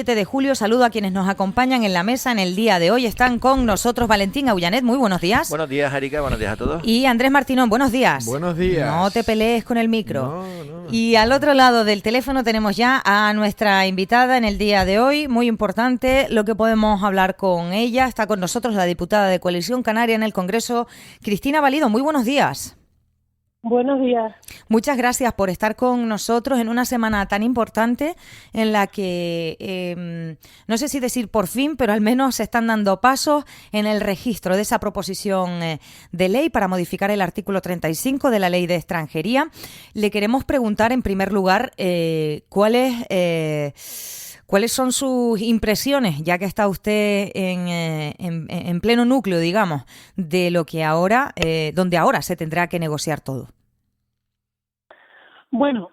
7 de julio, saludo a quienes nos acompañan en la mesa en el día de hoy. Están con nosotros Valentín Aullanet, muy buenos días. Buenos días, Erika, buenos días a todos. Y Andrés Martinón, buenos días. Buenos días. No te pelees con el micro. No. Y al otro lado del teléfono tenemos ya a nuestra invitada en el día de hoy, muy importante lo que podemos hablar con ella. Está con nosotros la diputada de Coalición Canaria en el Congreso, Cristina Valido, muy buenos días. Buenos días. Muchas gracias por estar con nosotros en una semana tan importante en la que, no sé si decir por fin, pero al menos se están dando pasos en el registro de esa proposición de ley para modificar el artículo 35 de la Ley de Extranjería. Le queremos preguntar, en primer lugar, ¿cuáles son sus impresiones, ya que está usted en pleno núcleo, digamos, de lo que ahora, donde ahora se tendrá que negociar todo? Bueno,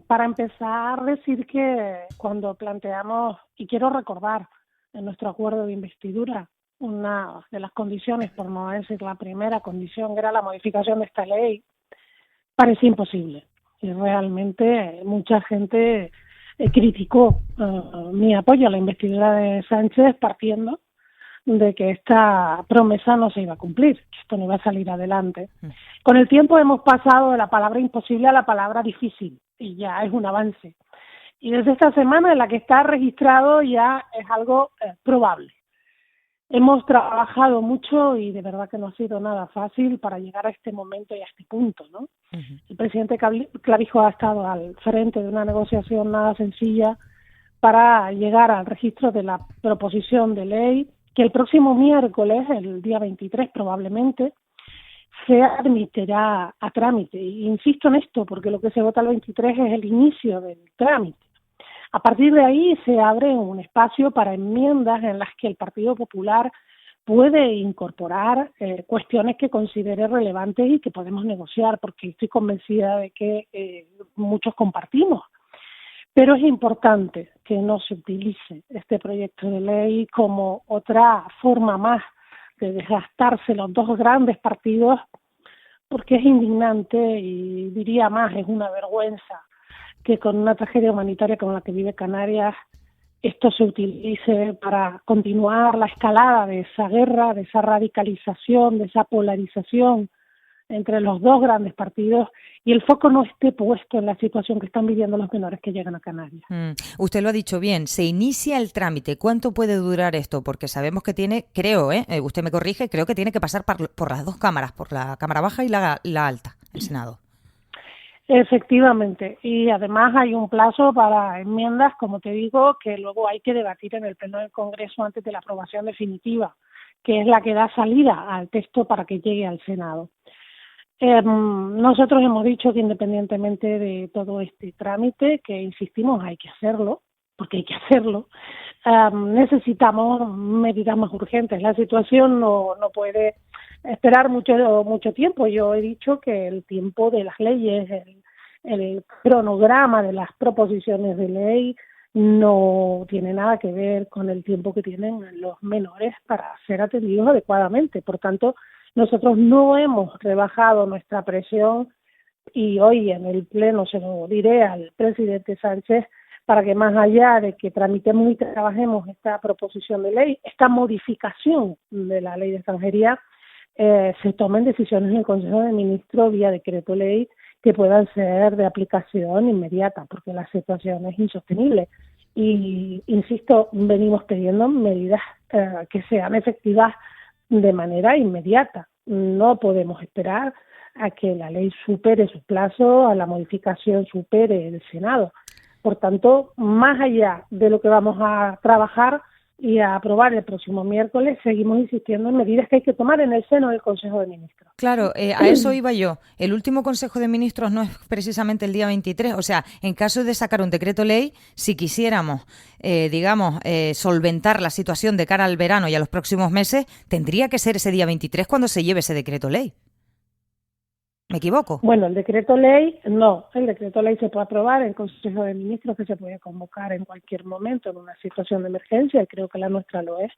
para empezar, decir que cuando planteamos, y quiero recordar en nuestro acuerdo de investidura, una de las condiciones, por no decir la primera condición, era la modificación de esta ley, parecía imposible. Y realmente mucha gente criticó mi apoyo a la investidura de Sánchez partiendo de que esta promesa no se iba a cumplir, que esto no iba a salir adelante. Con el tiempo hemos pasado de la palabra imposible a la palabra difícil, y ya es un avance. Y desde esta semana en la que está registrado ya es algo probable. Hemos trabajado mucho y de verdad que no ha sido nada fácil para llegar a este momento y a este punto, ¿no? Uh-huh. El presidente Clavijo ha estado al frente de una negociación nada sencilla para llegar al registro de la proposición de ley que el próximo miércoles, el día 23 probablemente, se admitirá a trámite. Y insisto en esto porque lo que se vota el 23 es el inicio del trámite. A partir de ahí se abre un espacio para enmiendas en las que el Partido Popular puede incorporar cuestiones que considere relevantes y que podemos negociar, porque estoy convencida de que muchos compartimos. Pero es importante que no se utilice este proyecto de ley como otra forma más de desgastarse los dos grandes partidos, porque es indignante y diría más, es una vergüenza que con una tragedia humanitaria como la que vive Canarias, esto se utilice para continuar la escalada de esa guerra, de esa radicalización, de esa polarización entre los dos grandes partidos y el foco no esté puesto en la situación que están viviendo los menores que llegan a Canarias. Usted lo ha dicho bien, se inicia el trámite. ¿Cuánto puede durar esto? Porque sabemos que tiene, creo, usted me corrige, creo que tiene que pasar por las dos cámaras, por la Cámara Baja y la Alta, el Senado. Efectivamente, y además hay un plazo para enmiendas, como te digo, que luego hay que debatir en el Pleno del Congreso antes de la aprobación definitiva, que es la que da salida al texto para que llegue al Senado. Nosotros hemos dicho que independientemente de todo este trámite, que insistimos hay que hacerlo, porque hay que hacerlo, necesitamos medidas más urgentes. La situación no puede esperar mucho tiempo. Yo he dicho que el tiempo de las leyes, el cronograma de las proposiciones de ley no tiene nada que ver con el tiempo que tienen los menores para ser atendidos adecuadamente. Por tanto, nosotros no hemos rebajado nuestra presión y hoy en el Pleno se lo diré al presidente Sánchez para que más allá de que tramitemos y trabajemos esta proposición de ley, esta modificación de la Ley de Extranjería, se tomen decisiones en el Consejo de Ministros vía decreto ley que puedan ser de aplicación inmediata, porque la situación es insostenible. Y, insisto, venimos pidiendo medidas que sean efectivas de manera inmediata. No podemos esperar a que la ley supere su plazo, a la modificación supere el Senado. Por tanto, más allá de lo que vamos a trabajar y a aprobar el próximo miércoles, seguimos insistiendo en medidas que hay que tomar en el seno del Consejo de Ministros. Claro, a eso iba yo. El último Consejo de Ministros no es precisamente el día 23. O sea, en caso de sacar un decreto ley, si quisiéramos, solventar la situación de cara al verano y a los próximos meses, tendría que ser ese día 23 cuando se lleve ese decreto ley. ¿Me equivoco? Bueno, el decreto ley se puede aprobar en el Consejo de Ministros, que se puede convocar en cualquier momento en una situación de emergencia, y creo que la nuestra lo es.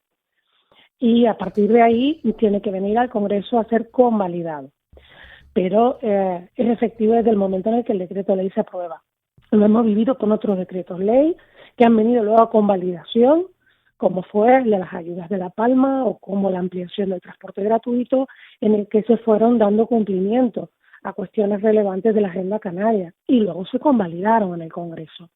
Y a partir de ahí tiene que venir al Congreso a ser convalidado. Pero es efectivo desde el momento en el que el decreto ley se aprueba. Lo hemos vivido con otros decretos ley que han venido luego a convalidación, como fue el de las ayudas de La Palma o como la ampliación del transporte gratuito, en el que se fueron dando cumplimiento a cuestiones relevantes de la agenda canaria y luego se convalidaron en el Congreso.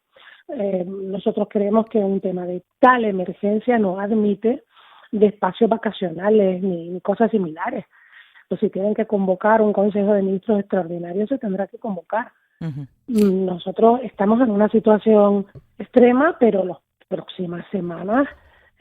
Nosotros creemos que un tema de tal emergencia no admite de espacios vacacionales ni cosas similares. Pues si tienen que convocar un Consejo de Ministros extraordinario, se tendrá que convocar. Uh-huh. Nosotros estamos en una situación extrema, pero las próximas semanas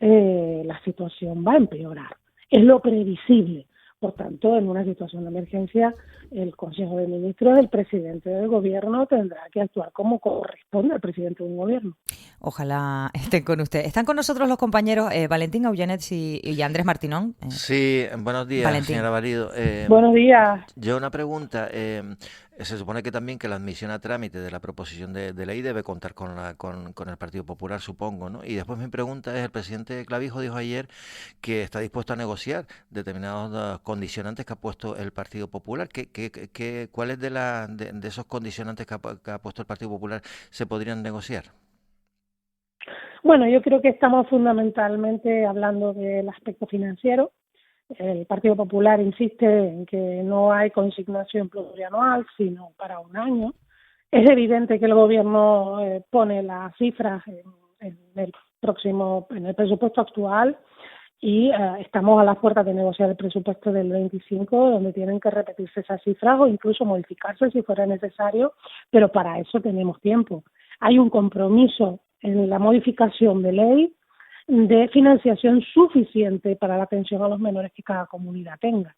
la situación va a empeorar. Es lo previsible. Por tanto, en una situación de emergencia, el Consejo de Ministros, el presidente del gobierno, tendrá que actuar como corresponde al presidente de un gobierno. Ojalá estén con usted. Están con nosotros los compañeros Valentín Augenets y Andrés Martinón. Sí, buenos días, Valentín. Señora Valido. Buenos días. Yo una pregunta. Se supone que también que la admisión a trámite de la proposición de ley debe contar con el Partido Popular, supongo, ¿no? Y después mi pregunta es, el presidente Clavijo dijo ayer que está dispuesto a negociar determinados condicionantes que ha puesto el Partido Popular. ¿Cuáles de esos condicionantes que ha puesto el Partido Popular se podrían negociar? Bueno, yo creo que estamos fundamentalmente hablando del aspecto financiero. El Partido Popular insiste en que no hay consignación plurianual, sino para un año. Es evidente que el gobierno pone las cifras en el presupuesto actual y estamos a las puertas de negociar el presupuesto del 25, donde tienen que repetirse esas cifras o incluso modificarse si fuera necesario, pero para eso tenemos tiempo. Hay un compromiso en la modificación de ley de financiación suficiente para la atención a los menores que cada comunidad tenga.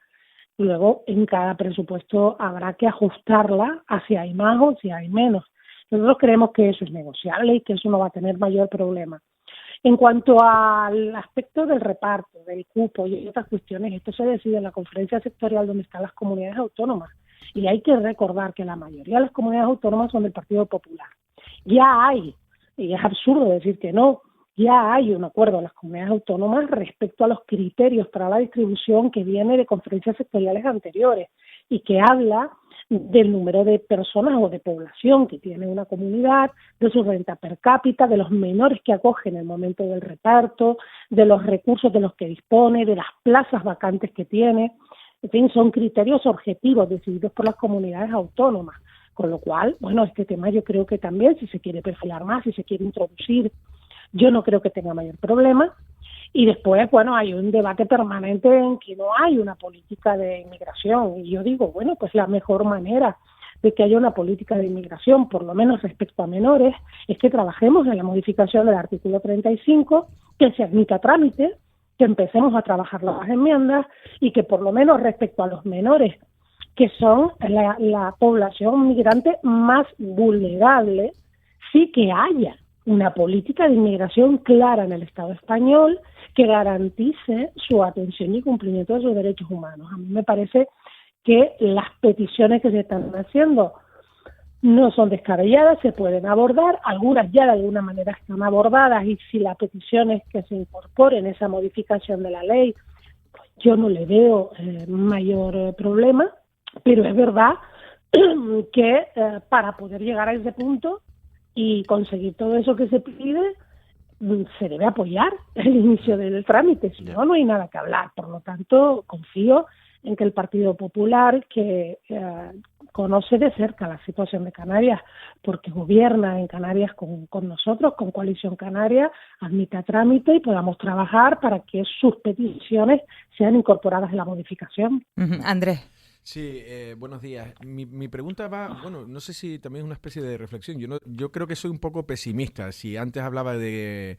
Luego, en cada presupuesto habrá que ajustarla a si hay más o si hay menos. Nosotros creemos que eso es negociable y que eso no va a tener mayor problema. En cuanto al aspecto del reparto, del cupo y otras cuestiones, esto se decide en la conferencia sectorial donde están las comunidades autónomas. Y hay que recordar que la mayoría de las comunidades autónomas son del Partido Popular. Ya hay, y es absurdo decir que no, ya hay un acuerdo de las comunidades autónomas respecto a los criterios para la distribución que viene de conferencias sectoriales anteriores y que habla del número de personas o de población que tiene una comunidad, de su renta per cápita, de los menores que acoge en el momento del reparto, de los recursos de los que dispone, de las plazas vacantes que tiene. En fin, son criterios objetivos decididos por las comunidades autónomas. Con lo cual, bueno, este tema yo creo que también, si se quiere perfilar más, si se quiere introducir, yo no creo que tenga mayor problema. Y después, bueno, hay un debate permanente en que no hay una política de inmigración. Y yo digo, bueno, pues la mejor manera de que haya una política de inmigración, por lo menos respecto a menores, es que trabajemos en la modificación del artículo 35, que se admita trámite, que empecemos a trabajar las enmiendas y que por lo menos respecto a los menores, que son la población migrante más vulnerable, sí que haya una política de inmigración clara en el Estado español que garantice su atención y cumplimiento de sus derechos humanos. A mí me parece que las peticiones que se están haciendo no son descabelladas, se pueden abordar, algunas ya de alguna manera están abordadas y si la petición es que se incorpore en esa modificación de la ley, pues yo no le veo mayor problema, pero es verdad que para poder llegar a ese punto y conseguir todo eso que se pide, se debe apoyar el inicio del trámite, si no, no hay nada que hablar. Por lo tanto, confío en que el Partido Popular, que conoce de cerca la situación de Canarias, porque gobierna en Canarias con nosotros, con Coalición Canaria, admita trámite y podamos trabajar para que sus peticiones sean incorporadas en la modificación. Andrés. Sí, buenos días. Mi pregunta va, bueno, no sé si también es una especie de reflexión. Yo creo que soy un poco pesimista. Si antes hablaba de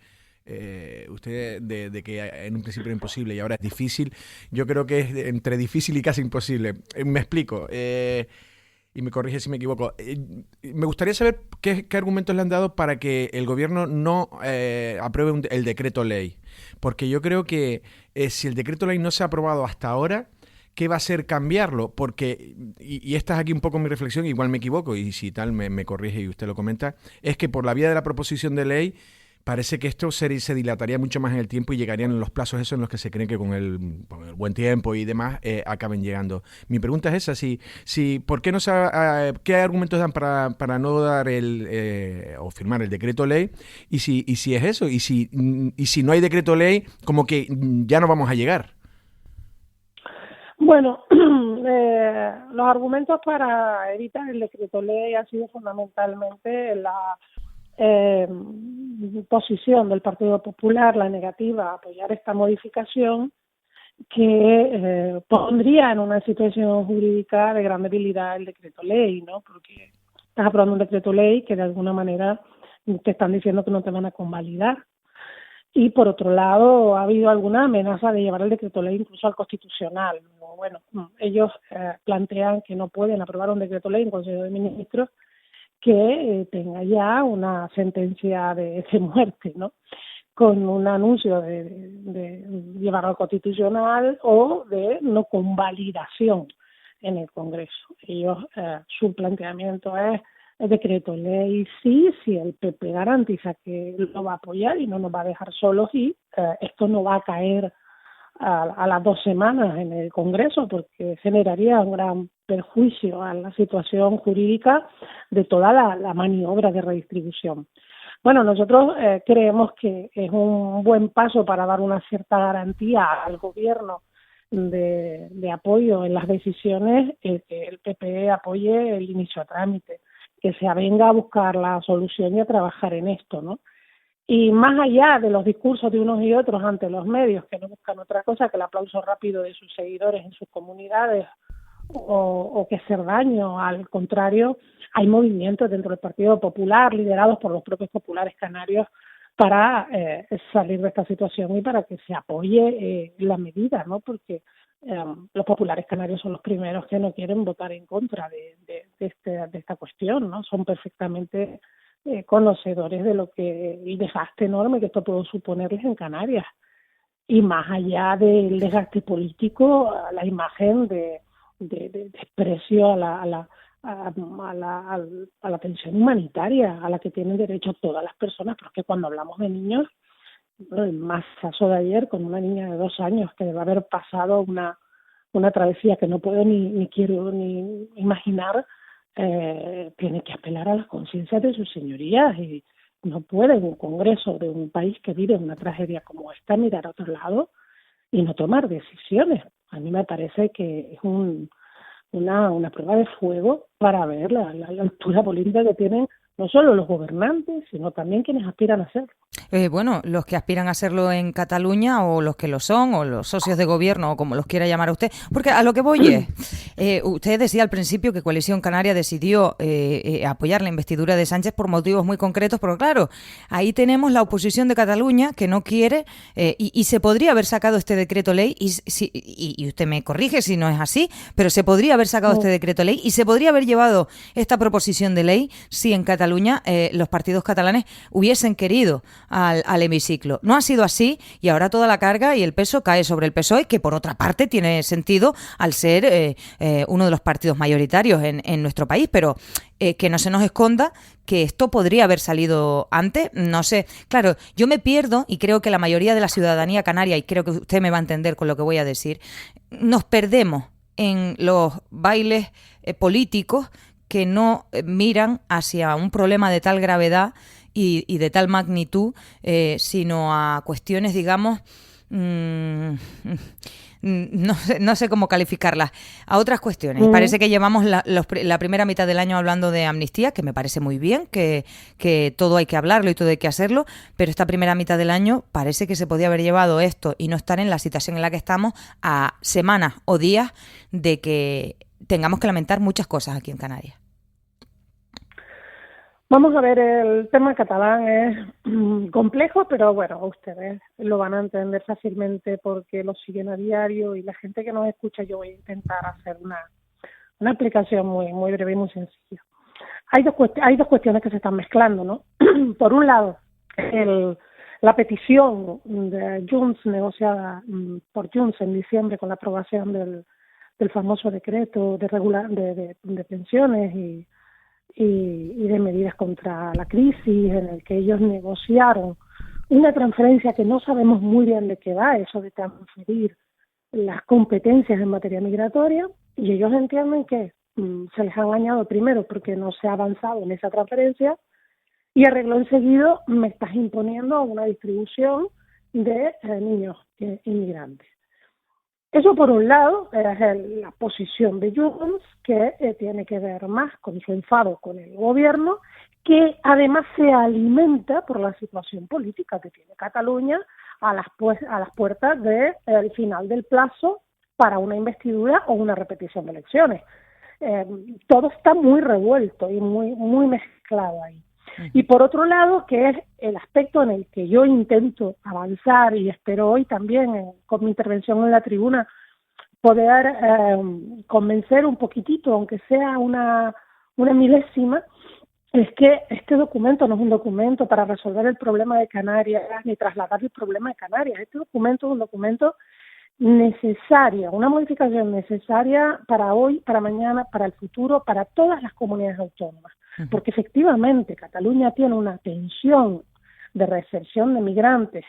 usted de que en un principio era imposible y ahora es difícil, yo creo que es entre difícil y casi imposible. Me explico, y me corrige si me equivoco. Me gustaría saber qué argumentos le han dado para que el gobierno no apruebe el decreto ley. Porque yo creo que si el decreto ley no se ha aprobado hasta ahora, ¿qué va a ser cambiarlo? Porque, y esta es aquí un poco mi reflexión, igual me equivoco, y si tal me corrige y usted lo comenta, es que por la vía de la proposición de ley parece que esto se dilataría mucho más en el tiempo y llegarían en los plazos esos en los que se creen que con el buen tiempo y demás acaben llegando. Mi pregunta es esa, ¿por qué no qué argumentos dan para no dar o firmar el decreto ley? Y si es eso, y si no hay decreto ley, como que ya no vamos a llegar. Bueno, los argumentos para evitar el decreto ley han sido fundamentalmente la posición del Partido Popular, la negativa a apoyar esta modificación que pondría en una situación jurídica de gran debilidad el decreto ley, ¿no? Porque estás aprobando un decreto ley que de alguna manera te están diciendo que no te van a convalidar. Y por otro lado, ha habido alguna amenaza de llevar el decreto ley incluso al Constitucional. Bueno, ellos plantean que no pueden aprobar un decreto ley en Consejo de Ministros que tenga ya una sentencia de muerte, ¿no? Con un anuncio de llevarlo al Constitucional o de no convalidación en el Congreso. Ellos, su planteamiento es el decreto ley sí, si el PP garantiza que lo va a apoyar y no nos va a dejar solos y esto no va a caer a las 2 semanas en el Congreso porque generaría un gran perjuicio a la situación jurídica de toda la maniobra de redistribución. Bueno, nosotros creemos que es un buen paso para dar una cierta garantía al gobierno de apoyo en las decisiones, que el PP apoye el inicio a trámite, que se avenga a buscar la solución y a trabajar en esto, ¿no? Y más allá de los discursos de unos y otros ante los medios, que no buscan otra cosa que el aplauso rápido de sus seguidores en sus comunidades o que hacer daño, al contrario, hay movimientos dentro del Partido Popular liderados por los propios populares canarios para salir de esta situación y para que se apoye la medida, ¿no? Porque los populares canarios son los primeros que no quieren votar en contra de esta cuestión, ¿no? Son perfectamente conocedores de lo que el desgaste enorme que esto puede suponerles en Canarias. Y más allá del desgaste político, la imagen de desprecio a la atención humanitaria a la que tienen derecho todas las personas, porque cuando hablamos de niños, el masazo de ayer con una niña de 2 años que debe haber pasado una travesía que no puedo ni quiero ni imaginar, tiene que apelar a las conciencias de sus señorías y no puede un Congreso de un país que vive una tragedia como esta mirar a otro lado y no tomar decisiones. A mí me parece que es una prueba de fuego para ver la altura política que tienen no solo los gobernantes, sino también quienes aspiran a serlo. Bueno, los que aspiran a hacerlo en Cataluña o los que lo son o los socios de gobierno o como los quiera llamar usted, porque a lo que voy es, usted decía al principio que Coalición Canaria decidió apoyar la investidura de Sánchez por motivos muy concretos, pero claro, ahí tenemos la oposición de Cataluña que no quiere y se podría haber sacado este decreto ley y usted me corrige si no es así, pero se podría haber sacado este decreto ley y se podría haber llevado esta proposición de ley si en Cataluña los partidos catalanes hubiesen querido al hemiciclo. No ha sido así y ahora toda la carga y el peso cae sobre el PSOE, que por otra parte tiene sentido al ser uno de los partidos mayoritarios en nuestro país, pero que no se nos esconda que esto podría haber salido antes, no sé. Claro, yo me pierdo y creo que la mayoría de la ciudadanía canaria, y creo que usted me va a entender con lo que voy a decir, nos perdemos en los bailes políticos que no miran hacia un problema de tal gravedad y de tal magnitud, sino a cuestiones, digamos, no sé cómo calificarlas, a otras cuestiones. Parece que llevamos la primera mitad del año hablando de amnistía, que me parece muy bien, que todo hay que hablarlo y todo hay que hacerlo, pero esta primera mitad del año parece que se podía haber llevado esto y no estar en la situación en la que estamos a semanas o días de que tengamos que lamentar muchas cosas aquí en Canarias. Vamos a ver, el tema catalán es complejo, pero bueno, ustedes lo van a entender fácilmente porque lo siguen a diario y la gente que nos escucha, yo voy a intentar hacer una explicación muy breve y muy sencilla. Hay dos cuestiones que se están mezclando, ¿no? Por un lado, la petición de Junts negociada por Junts en diciembre con la aprobación del famoso decreto de pensiones y de medidas contra la crisis, en el que ellos negociaron una transferencia que no sabemos muy bien de qué va, eso de transferir las competencias en materia migratoria, y ellos entienden que se les ha engañado primero porque no se ha avanzado en esa transferencia, y arregló enseguida me estás imponiendo una distribución de niños inmigrantes. Eso por un lado es la posición de Junts, que tiene que ver más con su enfado con el gobierno, que además se alimenta por la situación política que tiene Cataluña a las puertas del final del plazo para una investidura o una repetición de elecciones. Todo está muy revuelto y muy mezclado ahí. Y por otro lado, que es el aspecto en el que yo intento avanzar, y espero hoy también con mi intervención en la tribuna poder convencer un poquitito, aunque sea una milésima, es que este documento no es un documento para resolver el problema de Canarias ni trasladar el problema de Canarias. Este documento es un documento necesario, una modificación necesaria para hoy, para mañana, para el futuro, para todas las comunidades autónomas. Porque efectivamente Cataluña tiene una tensión de recepción de migrantes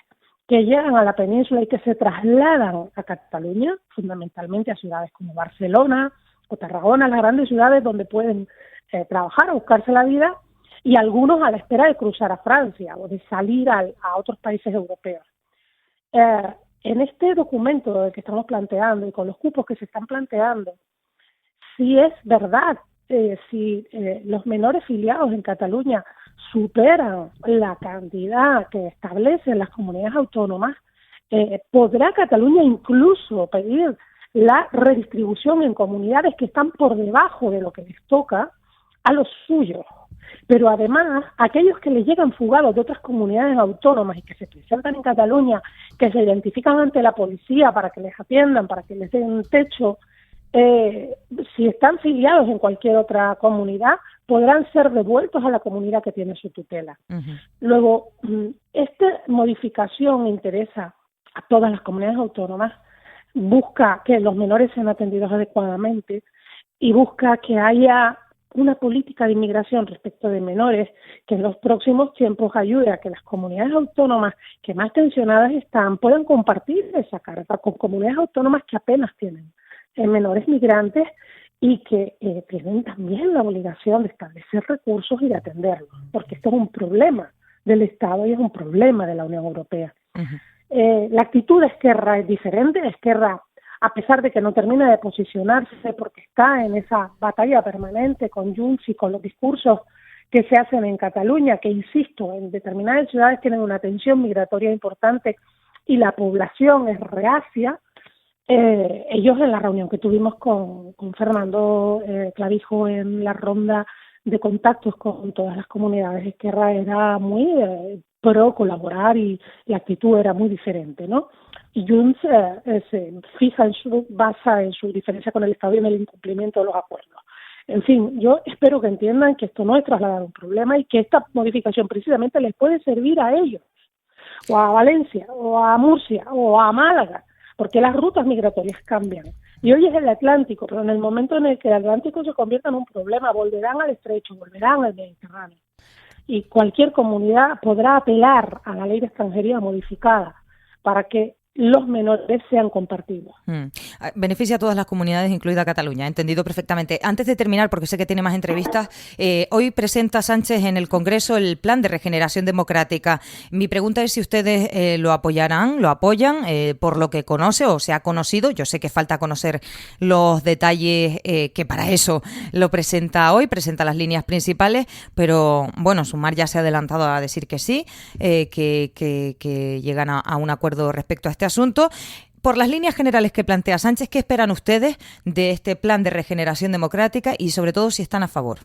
que llegan a la península y que se trasladan a Cataluña, fundamentalmente a ciudades como Barcelona o Tarragona, las grandes ciudades donde pueden trabajar o buscarse la vida, y algunos a la espera de cruzar a Francia o de salir a otros países europeos. En este documento que estamos planteando y con los cupos que se están planteando, si es verdad, si los menores filiados en Cataluña superan la cantidad que establecen las comunidades autónomas, podrá Cataluña incluso pedir la redistribución en comunidades que están por debajo de lo que les toca a los suyos. Pero además, aquellos que les llegan fugados de otras comunidades autónomas y que se presentan en Cataluña, que se identifican ante la policía para que les atiendan, para que les den un techo, si están filiados en cualquier otra comunidad, podrán ser devueltos a la comunidad que tiene su tutela. Luego, esta modificación interesa a todas las comunidades autónomas, busca que los menores sean atendidos adecuadamente y busca que haya una política de inmigración respecto de menores que en los próximos tiempos ayude a que las comunidades autónomas que más tensionadas están puedan compartir esa carga con comunidades autónomas que apenas tienen menores migrantes y que tienen también la obligación de establecer recursos y de atenderlos, porque esto es un problema del Estado y es un problema de la Unión Europea. La actitud de Esquerra es diferente. Esquerra, a pesar de que no termina de posicionarse porque está en esa batalla permanente con Junts y con los discursos que se hacen en Cataluña, que insisto, en determinadas ciudades tienen una tensión migratoria importante y la población es reacia, ellos en la reunión que tuvimos con Fernando Clavijo en la ronda de contactos con todas las comunidades, Esquerra era muy pro colaborar y la actitud era muy diferente, ¿no? Y Junts se basa en su diferencia con el Estado y en el incumplimiento de los acuerdos. En fin, yo espero que entiendan que esto no es trasladar un problema y que esta modificación precisamente les puede servir a ellos, o a Valencia, o a Murcia, o a Málaga, porque las rutas migratorias cambian. Y hoy es el Atlántico, pero en el momento en el que el Atlántico se convierta en un problema, volverán al Estrecho, volverán al Mediterráneo. Y cualquier comunidad podrá apelar a la ley de extranjería modificada para que los menores sean compartidos. Beneficia a todas las comunidades, incluida Cataluña, entendido perfectamente. Antes de terminar, porque sé que tiene más entrevistas, hoy presenta Sánchez en el Congreso el Plan de Regeneración Democrática. Mi pregunta es si ustedes lo apoyarán, lo apoyan, por lo que conoce o se ha conocido. Yo sé que falta conocer los detalles, que para eso lo presenta hoy, presenta las líneas principales, pero bueno, Sumar ya se ha adelantado a decir que sí, que llegan a un acuerdo respecto a este asunto. Por las líneas generales que plantea Sánchez, ¿qué esperan ustedes de este plan de regeneración democrática y sobre todo si están a favor?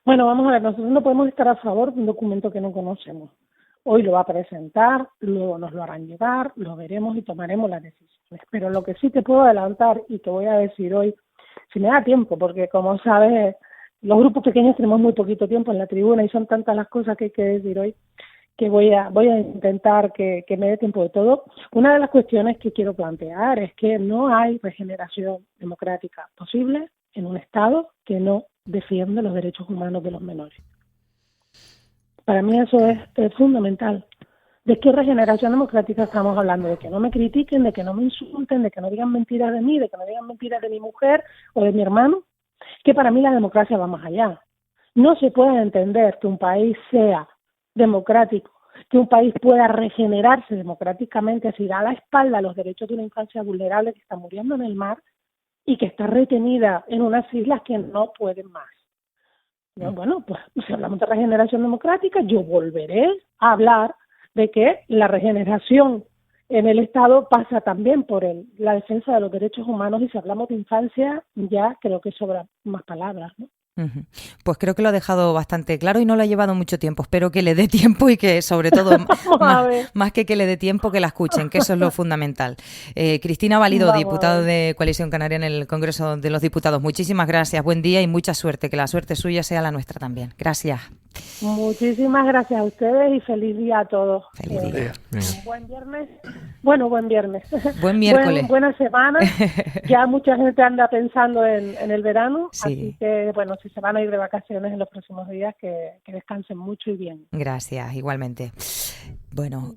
Bueno, vamos a ver, nosotros no podemos estar a favor de un documento que no conocemos. Hoy lo va a presentar, luego nos lo harán llegar, lo veremos y tomaremos las decisiones. Pero lo que sí te puedo adelantar y te voy a decir hoy, si me da tiempo, porque como sabes, los grupos pequeños tenemos muy poquito tiempo en la tribuna y son tantas las cosas que hay que decir hoy, que voy a intentar que me dé tiempo de todo. Una de las cuestiones que quiero plantear es que no hay regeneración democrática posible en un Estado que no defiende los derechos humanos de los menores. Para mí eso es fundamental. ¿De qué regeneración democrática estamos hablando? De que no me critiquen, de que no me insulten, de que no digan mentiras de mí, de que no digan mentiras de mi mujer o de mi hermano. Que para mí la democracia va más allá. No se puede entender que un país sea democrático, que un país pueda regenerarse democráticamente si da la espalda a los derechos de una infancia vulnerable que está muriendo en el mar y que está retenida en unas islas que no pueden más. Bueno, pues si hablamos de regeneración democrática, yo volveré a hablar de que la regeneración en el Estado pasa también por la defensa de los derechos humanos, y si hablamos de infancia ya creo que sobran más palabras, ¿no? Pues creo que lo ha dejado bastante claro y no lo ha llevado mucho tiempo. Espero que le dé tiempo y que, sobre todo, más que le dé tiempo, que la escuchen, que eso es lo fundamental. Cristina Valido, diputada de Coalición Canaria en el Congreso de los Diputados, muchísimas gracias, buen día y mucha suerte, que la suerte suya sea la nuestra también. Gracias. Muchísimas gracias a ustedes y feliz día a todos. Feliz día. Buen viernes. Bueno, buen viernes. Buen miércoles. Buena semana. Ya mucha gente anda pensando en el verano, sí. Así que, bueno, si se van a ir de vacaciones en los próximos días, que descansen mucho y bien. Gracias, igualmente. Bueno,